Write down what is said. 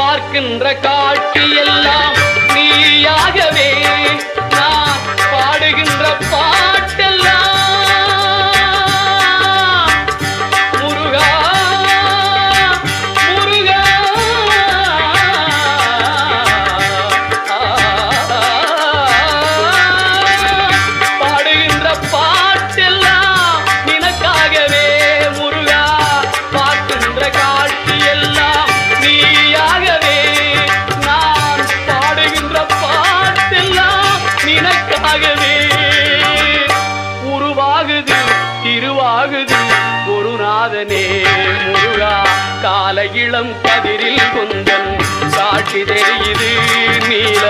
பார்க்கின்ற காட்சி எல்லாம் நீயாகவே நான் பாடுகின்ற பாட்டெல்லாம் முருகா முருகா பாடுகின்ற பாட்டெல்லாம் நினக்காகவே முருகா பார்க்கின்ற காட்சி எல்லாம் நீயாகவே நான் பாடுகின்ற பாட்டெல்லாம் நினக்காகவே உருவாகுது திருவாகுது குருநாதனே முருகா கால இளம் கதிரில் கொஞ்சம் சாட்சி தெரியுது நீல